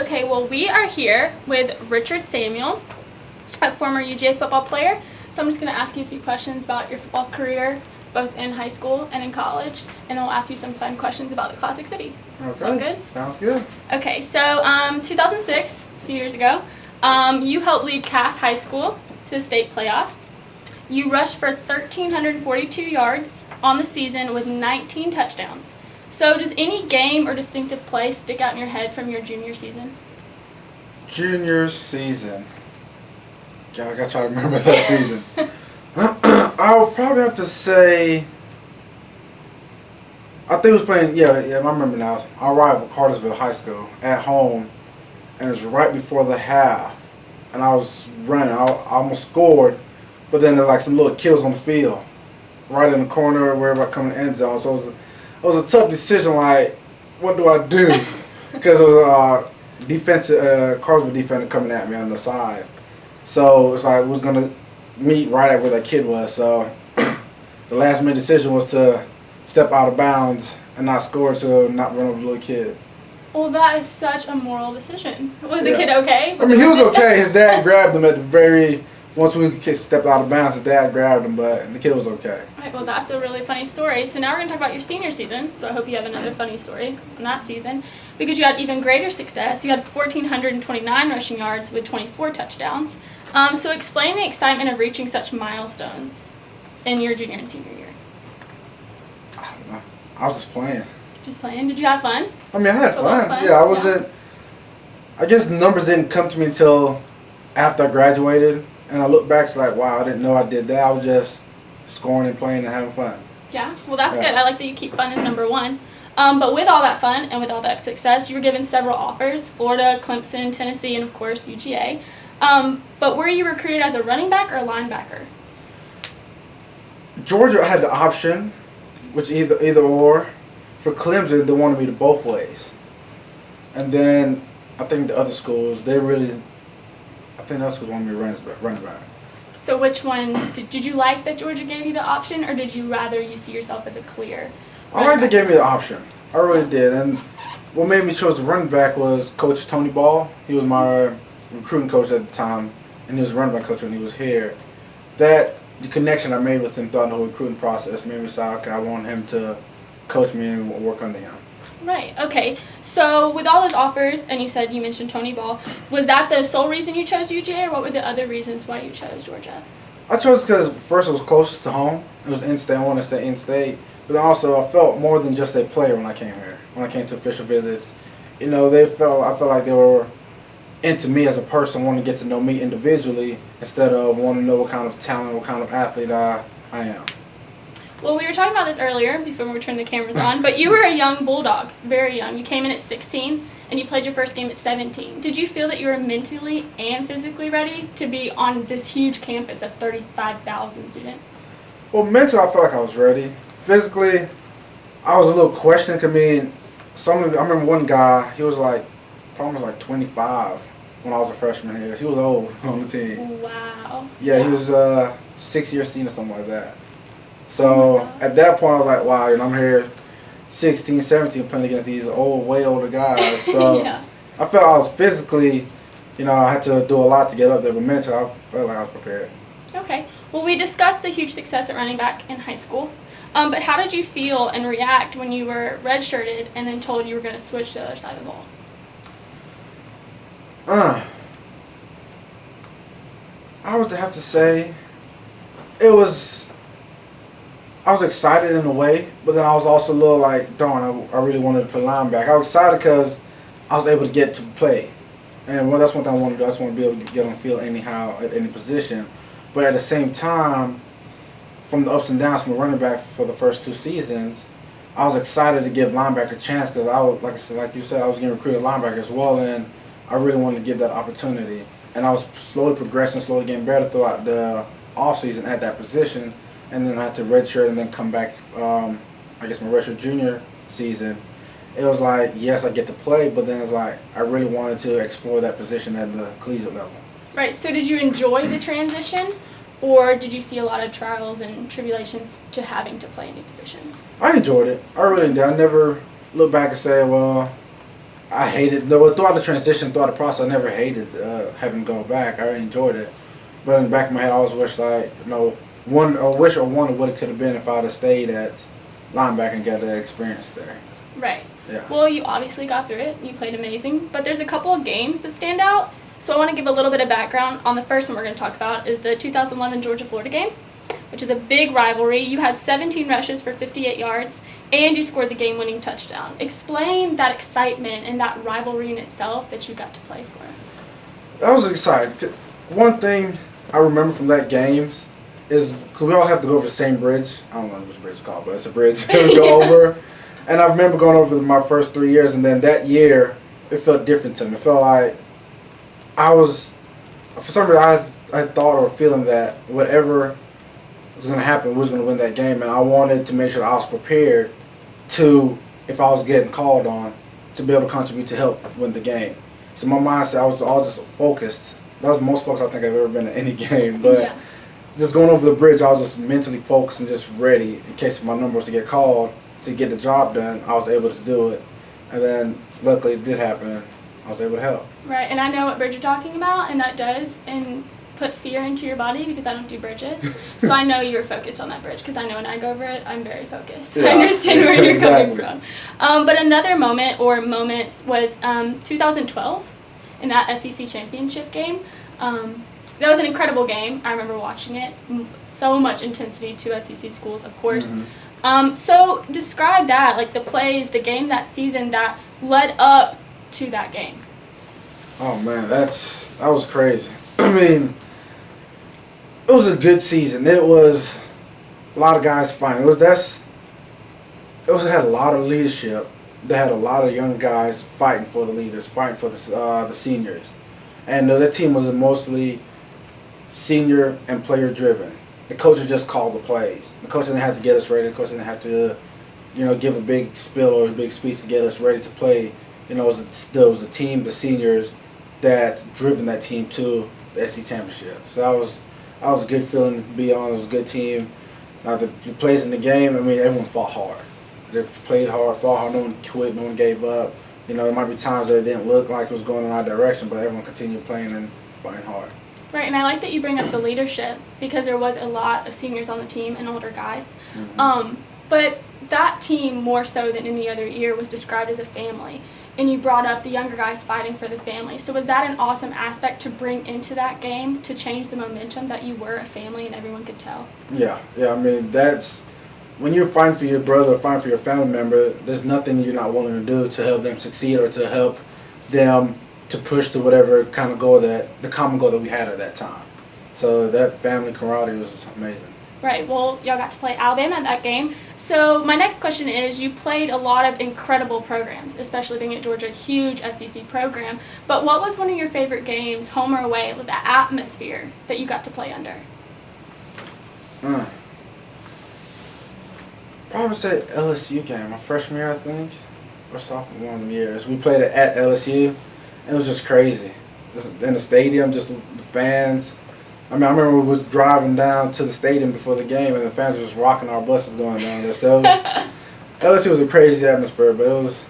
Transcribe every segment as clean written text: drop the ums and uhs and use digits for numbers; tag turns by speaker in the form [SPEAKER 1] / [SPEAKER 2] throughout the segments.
[SPEAKER 1] Okay, well, we are here with Richard Samuel, a former UGA football player. So I'm just going to ask you a few questions about your football career, both in high school and in college, and I'll ask you some fun questions about the Classic City.
[SPEAKER 2] Okay.
[SPEAKER 1] Sound good?
[SPEAKER 2] Sounds good.
[SPEAKER 1] Okay, so 2006, a few years ago, you helped lead Cass High School to the state playoffs. You rushed for 1,342 yards on the season with 19 touchdowns. So does any game or distinctive play stick out in your head from your junior season?
[SPEAKER 2] Junior season. God, I gotta try to remember that season. I'll probably have to say, I think it was playing, yeah, I remember now. Our rival, Cartersville High School, at home, and it was right before the half. And I was running, I almost scored, but then there's like some little kids on the field, right in the corner where everybody coming in the end zone. So it was a tough decision, like, what do I do? Because it was Cartersville defender coming at me on the side. So it's like, we was going to meet right at where that kid was. So the last minute decision was to step out of bounds and not score to not run over the little kid.
[SPEAKER 1] Well, that is such a moral decision. Was the kid okay?
[SPEAKER 2] I mean, he was okay. His dad grabbed him at the very, once we stepped out of bounds, his dad grabbed him, but the kid was okay.
[SPEAKER 1] All right, well, that's a really funny story. So now we're going to talk about your senior season. So I hope you have another funny story on that season. Because you had even greater success. You had 1,429 rushing yards with 24 touchdowns. So explain the excitement of reaching such milestones in your junior and senior year.
[SPEAKER 2] I don't know. I was just playing.
[SPEAKER 1] Just playing? Did you have fun?
[SPEAKER 2] I mean, I had fun. Yeah, I wasn't. I guess the numbers didn't come to me until after I graduated. And I look back, it's like, wow, I didn't know I did that. I was just scoring and playing and having fun.
[SPEAKER 1] Yeah, well, that's good. I like that you keep fun as number one. But with all that fun and with all that success, you were given several offers: Florida, Clemson, Tennessee, and of course UGA. But were you recruited as a running back or a linebacker?
[SPEAKER 2] Georgia had the option, which either or. For Clemson, they wanted me to both ways. And then I think the other schools, I think the other schools wanted me to running back.
[SPEAKER 1] So which one, did you like that Georgia gave you the option, or did you rather you see yourself as a clear?
[SPEAKER 2] I like they gave me the option. I really did. And what made me choose the running back was Coach Tony Ball. He was my recruiting coach at the time, and he was a running back coach when he was here. The connection I made with him throughout the whole recruiting process made me say, okay, I want him to coach me and work under him.
[SPEAKER 1] Right, okay. So with all those offers, and you mentioned Tony Ball, was that the sole reason you chose UGA, or what were the other reasons why you chose Georgia?
[SPEAKER 2] I chose because first it was close to home. It was in-state. I wanted to stay in-state. But then also I felt more than just a player when I came here. When I came to official visits, I felt like they were into me as a person, wanting to get to know me individually instead of wanting to know what kind of talent, what kind of athlete I am.
[SPEAKER 1] Well, we were talking about this earlier before we turned the cameras on, but you were a young bulldog, very young. You came in at 16, and you played your first game at 17. Did you feel that you were mentally and physically ready to be on this huge campus of 35,000 students?
[SPEAKER 2] Well, mentally, I felt like I was ready. Physically, I was a little questioning. I mean, I remember one guy, he was probably 25 when I was a freshman here. He was old on the team.
[SPEAKER 1] Wow.
[SPEAKER 2] Yeah, he was 6-year senior, something like that. So at that point, I was like, wow, I'm here 16, 17 playing against these way older guys. So
[SPEAKER 1] yeah.
[SPEAKER 2] I felt I was physically, I had to do a lot to get up there, but mentally, I felt like I was prepared.
[SPEAKER 1] Okay. Well, we discussed the huge success at running back in high school. But how did you feel and react when you were redshirted and then told you were going to switch to the other side of the ball?
[SPEAKER 2] I would have to say I was excited in a way, but then I was also a little like, darn, I really wanted to play linebacker. I was excited because I was able to get to play. And that's one thing I want to do. I just want to be able to get on the field anyhow at any position. But at the same time, from the ups and downs from a running back for the first 2 seasons, I was excited to give linebacker a chance because like you said, I was getting recruited linebacker as well, and I really wanted to give that opportunity. And I was slowly progressing, slowly getting better throughout the offseason at that position. And then I had to redshirt and then come back, my redshirt junior season. It was like, yes, I get to play, but then it's like I really wanted to explore that position at the collegiate level.
[SPEAKER 1] Right, so did you enjoy the transition, or did you see a lot of trials and tribulations to having to play a new position?
[SPEAKER 2] I enjoyed it. I really did. I never look back and say, well, I hated, no, throughout the transition, throughout the process, I never hated having to go back. I enjoyed it. But in the back of my head, I always wished wondered what it could have been if I'd have stayed at linebacker and got that experience there.
[SPEAKER 1] Right.
[SPEAKER 2] Yeah.
[SPEAKER 1] Well, you obviously got through it. You played amazing. But there's a couple of games that stand out. So I want to give a little bit of background on the first one we're going to talk about is the 2011 Georgia-Florida game, which is a big rivalry. You had 17 rushes for 58 yards, and you scored the game-winning touchdown. Explain that excitement and that rivalry in itself that you got to play for.
[SPEAKER 2] I was excited. One thing I remember from that game is because we all have to go over the same bridge. I don't know which bridge it's called, but it's a bridge we go over. And I remember going over my first 3 years, and then that year, it felt different to me. It felt like for some reason, I thought or feeling that whatever was going to happen, we was going to win that game. And I wanted to make sure that I was prepared to, if I was getting called on, to be able to contribute to help win the game. So my mindset, I was all just focused. That was the most focused I think I've ever been in any game. But
[SPEAKER 1] Yeah.
[SPEAKER 2] just going over the bridge, I was just mentally focused and just ready in case my number was to get called to get the job done. I was able to do it. And then luckily it did happen. I was able to help.
[SPEAKER 1] Right, and I know what bridge you're talking about, and that does put fear into your body because I don't do bridges. So I know you're focused on that bridge because I know when I go over it, I'm very focused.
[SPEAKER 2] Yeah.
[SPEAKER 1] I understand where you're
[SPEAKER 2] Exactly.
[SPEAKER 1] coming from. But another moment or moments was 2012 in that SEC championship game. That was an incredible game. I remember watching it. So much intensity, two SEC schools, of course.
[SPEAKER 2] Mm-hmm.
[SPEAKER 1] So describe that, like the plays, the game that season that led up to that game.
[SPEAKER 2] Oh man, that was crazy. I mean, it was a good season. It was a lot of guys fighting. It had a lot of leadership. They had a lot of young guys fighting for the leaders, fighting for the seniors, and that team was mostly senior and player driven. The coaches just called the plays. The coach didn't have to get us ready. The coach didn't have to, give a big spill or a big speech to get us ready to play. It was the team, the seniors, that driven that team to the SEC championship. So that was a good feeling to be on. It was a good team. The plays in the game, I mean, everyone fought hard. They played hard, fought hard. No one quit. No one gave up. There might be times that it didn't look like it was going in our direction, but everyone continued playing and fighting hard.
[SPEAKER 1] Right, and I like that you bring up the leadership because there was a lot of seniors on the team and older guys.
[SPEAKER 2] Mm-hmm.
[SPEAKER 1] But that team, more so than any other year, was described as a family. And you brought up the younger guys fighting for the family. So was that an awesome aspect to bring into that game to change the momentum that you were a family and everyone could tell?
[SPEAKER 2] Yeah. I mean, that's when you're fighting for your brother, fighting for your family member. There's nothing you're not willing to do to help them succeed or to help them to push to whatever kind of the common goal that we had at that time. So that family camaraderie was amazing.
[SPEAKER 1] Right, well, y'all got to play Alabama in that game. So my next question is, you played a lot of incredible programs, especially being at Georgia, a huge SEC program. But what was one of your favorite games, home or away, with the atmosphere that you got to play under?
[SPEAKER 2] Probably say LSU game, my freshman year, I think, or sophomore, one of them years. We played it at LSU, and it was just crazy. Just in the stadium, just the fans. I mean, I remember we was driving down to the stadium before the game, and the fans were just rocking our buses going down there. So LSU was a crazy atmosphere, but it was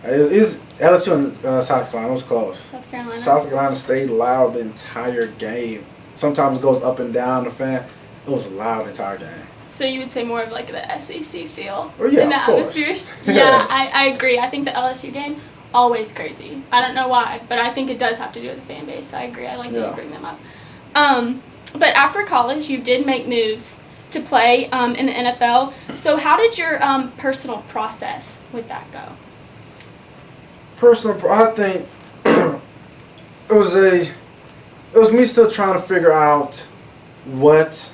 [SPEAKER 2] LSU and South Carolina. It was close.
[SPEAKER 1] South Carolina.
[SPEAKER 2] South Carolina stayed loud the entire game. Sometimes it goes up and down the fan. It was loud the entire game.
[SPEAKER 1] So you would say more of like the SEC feel
[SPEAKER 2] Oh, yeah,
[SPEAKER 1] in the
[SPEAKER 2] of course.
[SPEAKER 1] atmosphere?
[SPEAKER 2] Yes.
[SPEAKER 1] Yeah, I agree. I think the LSU game, always crazy. I don't know why, but I think it does have to do with the fan base. I agree. I like that
[SPEAKER 2] Yeah.
[SPEAKER 1] you bring them up. But after college, you did make moves to play in the NFL. So how did your personal process with that go?
[SPEAKER 2] I think it was me still trying to figure out what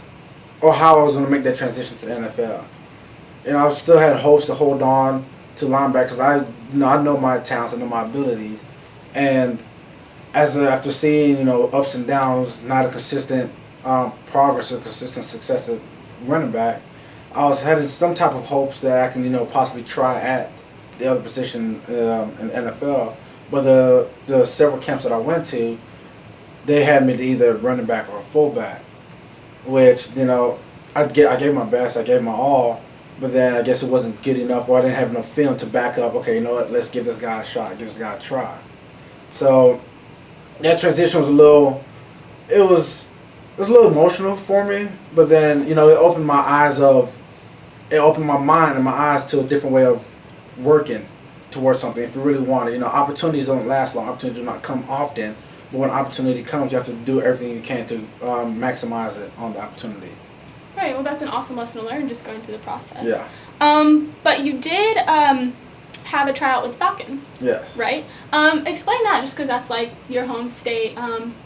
[SPEAKER 2] or how I was going to make that transition to the NFL. I still had hopes to hold on to linebacker because I know my talents, I know my abilities, and after seeing ups and downs, not a consistent progress or consistent success at running back, I was having some type of hopes that I can possibly try at the other position in the NFL. But the several camps that I went to, they had me to either running back or fullback, which I gave my best, I gave my all, But then I guess it wasn't good enough, or I didn't have enough film to back up. Okay, you know what? Let's give this guy a shot. Give this guy a try. So that transition was a little. It was a little emotional for me. But then it opened my eyes it opened my mind and my eyes to a different way of working towards something. If you really want it, opportunities don't last long. Opportunities do not come often. But when opportunity comes, you have to do everything you can to maximize it on the opportunity.
[SPEAKER 1] Right. Well, that's an awesome lesson to learn, just going through the process.
[SPEAKER 2] Yeah.
[SPEAKER 1] But you did have a tryout with Falcons.
[SPEAKER 2] Yes.
[SPEAKER 1] Right. Explain that, just because that's like your home state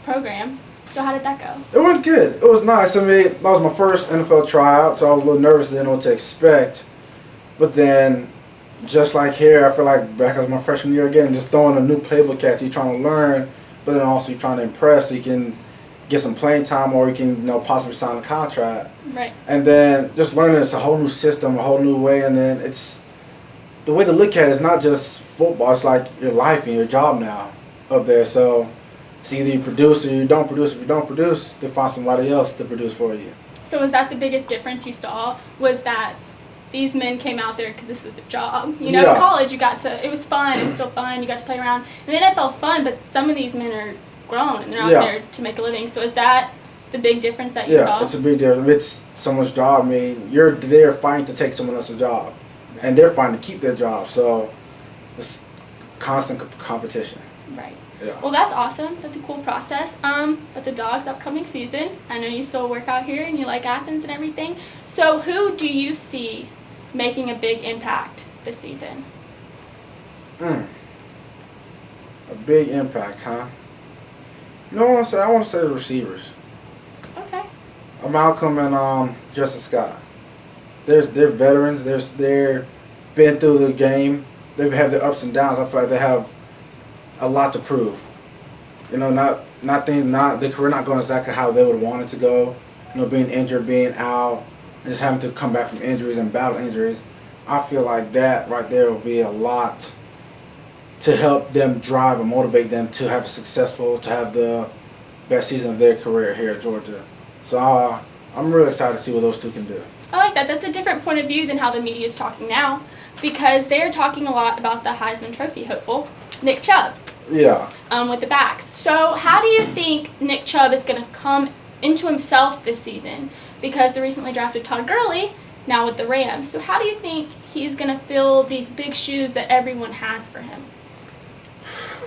[SPEAKER 1] program. So how did that go?
[SPEAKER 2] It went good. It was nice. I mean, that was my first NFL tryout, so I was a little nervous. Didn't know what to expect. But then, just like here, I feel like back as my freshman year again, just throwing a new playbook at you, trying to learn, but then also you're trying to impress, so you can get some playing time, or you can possibly sign a contract.
[SPEAKER 1] Right.
[SPEAKER 2] And then just learning it's a whole new system, a whole new way, and then it's the way to look at it is not just football. It's like your life and your job now up there. So it's either you produce or you don't produce. If you don't produce, they find somebody else to produce for you.
[SPEAKER 1] So was that the biggest difference you saw? Was that these men came out there because this was their job? In college you got to, it was fun, it was still fun, you got to play around. And the NFL's fun, but some of these men are grown and they're out there to make a living. So is that the big difference that you saw?
[SPEAKER 2] Yeah, it's a big difference. It's someone's job. I mean, you're there fighting to take someone else's job. Right. And they're fighting to keep their job. So it's constant competition.
[SPEAKER 1] Right.
[SPEAKER 2] Yeah.
[SPEAKER 1] Well, that's awesome. That's a cool process. But the Dogs' upcoming season, I know you still work out here and you like Athens and everything. So who do you see making a big impact this season?
[SPEAKER 2] A big impact, huh? You know what I want to say the receivers.
[SPEAKER 1] Okay.
[SPEAKER 2] Malcolm and Justin Scott. They're veterans. They're been through the game. They've had their ups and downs. I feel like they have a lot to prove. Their career not going exactly how they would want it to go. Being injured, being out, and just having to come back from injuries and battle injuries. I feel like that right there will be a lot to help them drive and motivate them to have to have the best season of their career here at Georgia. So I'm really excited to see what those two can do.
[SPEAKER 1] I like that. That's a different point of view than how the media is talking now, because they're talking a lot about the Heisman Trophy hopeful, Nick Chubb.
[SPEAKER 2] Yeah.
[SPEAKER 1] With the backs. So how do you think Nick Chubb is going to come into himself this season? Because the recently drafted Todd Gurley, now with the Rams. So how do you think he's going to fill these big shoes that everyone has for him?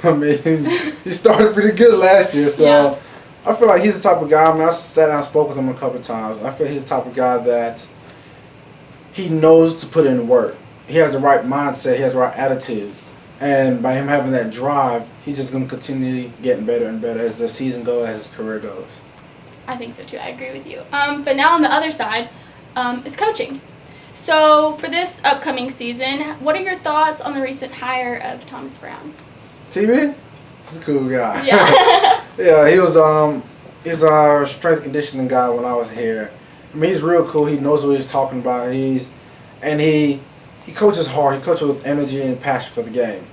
[SPEAKER 2] I mean, he started pretty good last year, so yeah. I feel like he's the type of guy. I mean, I sat down and spoke with him a couple of times. I feel he's the type of guy that he knows to put in work. He has the right mindset. He has the right attitude. And by him having that drive, he's just going to continue getting better and better as the season goes, as his career goes.
[SPEAKER 1] I think so too. I agree with you. But now on the other side is coaching. So for this upcoming season, what are your thoughts on the recent hire of Thomas Brown?
[SPEAKER 2] TV? He's a cool guy.
[SPEAKER 1] Yeah.
[SPEAKER 2] Yeah, he's our strength conditioning guy when I was here. I mean, he's real cool. He knows what he's talking about. He coaches hard. He coaches with energy and passion for the game.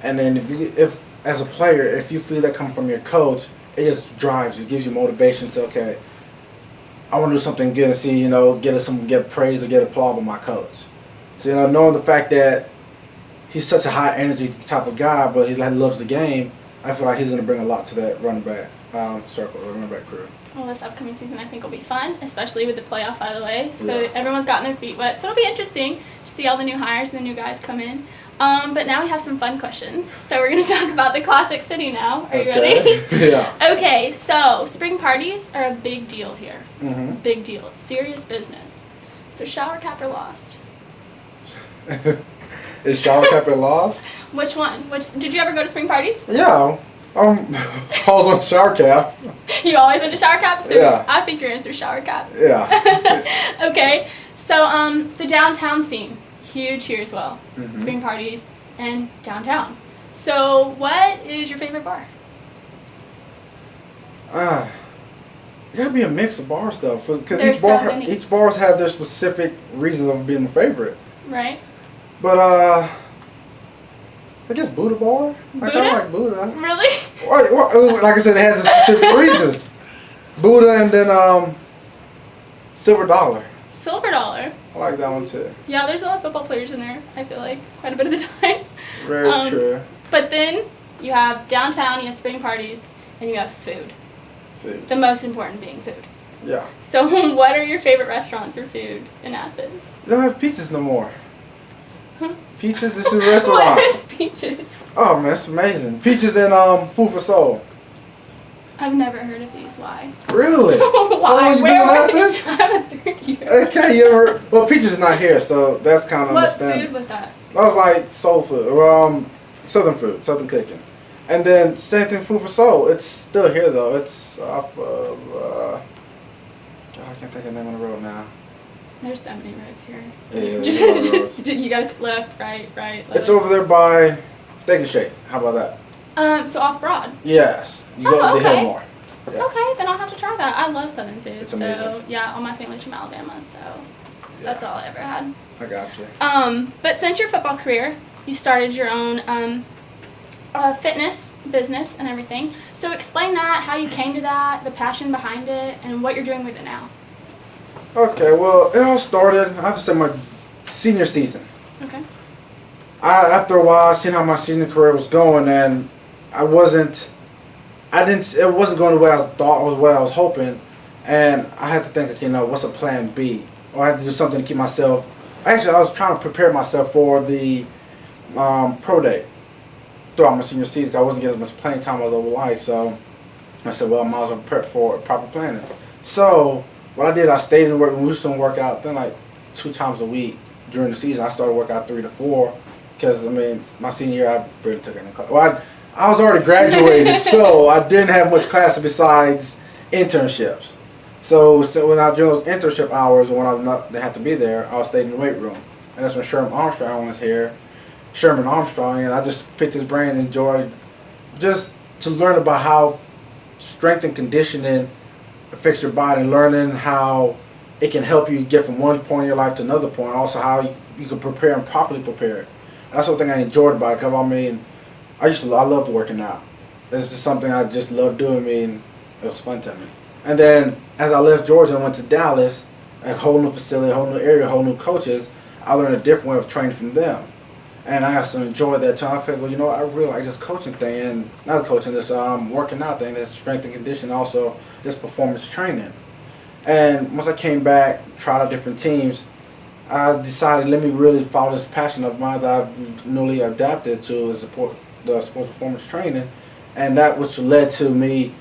[SPEAKER 2] And then if as a player, if you feel that come from your coach, it just drives you, gives you motivation to, okay, I want to do something good and see, get praise or get applause by my coach. So, knowing the fact that he's such a high energy type of guy, but he loves the game, I feel like he's going to bring a lot to that running back circle, or running back crew.
[SPEAKER 1] Well, this upcoming season I think will be fun, especially with the playoff out of the way. So
[SPEAKER 2] yeah.
[SPEAKER 1] Everyone's gotten their feet wet. So it'll be interesting to see all the new hires and the new guys come in. But now we have some fun questions. So we're going to talk about the Classic City now. Are you ready?
[SPEAKER 2] Yeah.
[SPEAKER 1] Okay, so spring parties are a big deal here.
[SPEAKER 2] Mm-hmm.
[SPEAKER 1] Big deal. It's serious business. So shower cap or lost?
[SPEAKER 2] Is shower cap or lost?
[SPEAKER 1] Which one? Did you ever go to spring parties?
[SPEAKER 2] Yeah. I was on shower cap.
[SPEAKER 1] You always went to shower cap? So
[SPEAKER 2] yeah.
[SPEAKER 1] I think your answer is shower cap.
[SPEAKER 2] Yeah.
[SPEAKER 1] Okay. So the downtown scene, huge here as well.
[SPEAKER 2] Mm-hmm.
[SPEAKER 1] Spring parties and downtown. So what is your favorite bar?
[SPEAKER 2] It gotta be a mix of bar stuff, because each bars have their specific reasons of being my favorite.
[SPEAKER 1] Right.
[SPEAKER 2] But I guess Buddha bar.
[SPEAKER 1] Buddha?
[SPEAKER 2] I kind of like Buddha.
[SPEAKER 1] Really?
[SPEAKER 2] Well, like I said, it has its specific reasons. Buddha and then Silver Dollar.
[SPEAKER 1] Silver Dollar.
[SPEAKER 2] I like that one too.
[SPEAKER 1] Yeah, there's a lot of football players in there, I feel like, quite a bit of the time.
[SPEAKER 2] Very true.
[SPEAKER 1] But then you have downtown, you have spring parties, and you have food.
[SPEAKER 2] Food.
[SPEAKER 1] The most important being food.
[SPEAKER 2] Yeah.
[SPEAKER 1] So what are your favorite restaurants or food in Athens?
[SPEAKER 2] They don't have Peaches no more.
[SPEAKER 1] Huh?
[SPEAKER 2] Peaches is a restaurant.
[SPEAKER 1] What is Peaches?
[SPEAKER 2] Oh man, it's amazing. Peaches and Food for Soul.
[SPEAKER 1] I've never heard of these. Why?
[SPEAKER 2] Really? How
[SPEAKER 1] Why?
[SPEAKER 2] long you been in Athens?
[SPEAKER 1] I'm a third year.
[SPEAKER 2] Okay, you ever? Well, Peaches is not here, so that's kind of
[SPEAKER 1] What
[SPEAKER 2] understandable.
[SPEAKER 1] food was that?
[SPEAKER 2] That was like soul food, southern food, southern cooking. And then same thing, Food for Soul. It's still here though. It's off of, God, I can't think of the name of the road now.
[SPEAKER 1] There's so many roads here.
[SPEAKER 2] Yeah, there's a lot of roads.
[SPEAKER 1] You guys left, right, left.
[SPEAKER 2] It's over there by Steak and Shake. How about that?
[SPEAKER 1] So off Broad.
[SPEAKER 2] Yes. You
[SPEAKER 1] Oh,
[SPEAKER 2] go to
[SPEAKER 1] okay.
[SPEAKER 2] Hillmore. Yeah.
[SPEAKER 1] Okay, then I'll have to try that. I love Southern food.
[SPEAKER 2] It's
[SPEAKER 1] So
[SPEAKER 2] amazing.
[SPEAKER 1] yeah, all my family's from Alabama, so that's all I ever had.
[SPEAKER 2] I got you.
[SPEAKER 1] But since your football career, you started your own fitness business and everything. So explain that, how you came to that, the passion behind it, and what you're doing with it now.
[SPEAKER 2] Okay, well, it all started, I have to say, my senior season.
[SPEAKER 1] Okay.
[SPEAKER 2] After a while, I seen how my senior career was going, and it wasn't going the way I thought or what I was hoping, and I had to think, okay, what's a plan B? Or I had to do something to keep myself. Actually, I was trying to prepare myself for the pro day throughout my senior season. I wasn't getting as much playing time as I would like, so I said, well, I might as well prep for proper planning. So what I did, I stayed in work. We used to work out then like 2 times a week during the season. I started working out 3 to 4 because my senior year I barely took any class. Well, I was already graduated, so I didn't have much classes besides internships. So when I during those internship hours, when they had to be there, I was staying in the weight room, and that's when Sherman Armstrong was here. Sherman Armstrong, and I just picked his brain and enjoyed just to learn about how strength and conditioning affects your body, learning how it can help you get from one point in your life to another point, also how you can prepare and properly prepare. That's one thing I enjoyed about it, because I loved working out. It's just something I just loved doing. It was fun to me. And then as I left Georgia and went to Dallas, a whole new facility, a whole new area, a whole new coaches, I learned a different way of training from them. And I also enjoyed that time. I figured, well, I really like this coaching thing, and not coaching, this working out thing, this strength and conditioning, also this performance training. And once I came back, tried out different teams, I decided, let me really follow this passion of mine that I've newly adapted to the sports performance training, and that which led to me,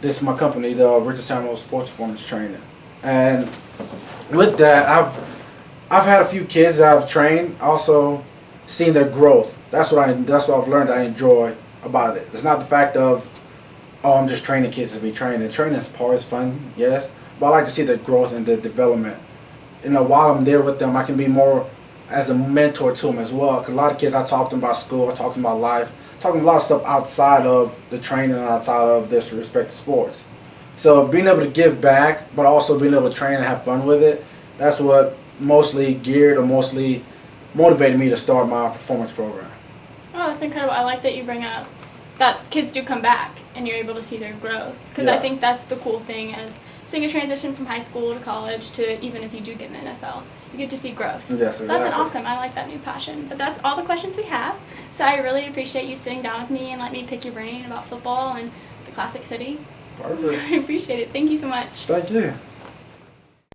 [SPEAKER 2] this is my company, the Richard Samuel Sports Performance Training. And with that, I've had a few kids that I've trained, also seen their growth. That's what I've learned I enjoy about it. It's not the fact of, oh, I'm just training kids to be trained. Training is part is fun, yes, but I like to see the growth and the development. While I'm there with them, I can be more as a mentor to them as well. Because a lot of kids, I talk to them about school, I talk to them about life, talking a lot of stuff outside of the training and outside of this respective sports. So being able to give back, but also being able to train and have fun with it, that's what mostly motivated me to start my performance program.
[SPEAKER 1] Oh, that's incredible. I like that you bring up that kids do come back and you're able to see their growth. Because I think that's the cool thing as seeing a transition from high school to college to even if you do get in the NFL. You get to see growth.
[SPEAKER 2] Yes, exactly.
[SPEAKER 1] So that's awesome. I like that new passion. But that's all the questions we have. So I really appreciate you sitting down with me and letting me pick your brain about football and the Classic City.
[SPEAKER 2] Perfect.
[SPEAKER 1] So I appreciate it. Thank you so much.
[SPEAKER 2] Thank you.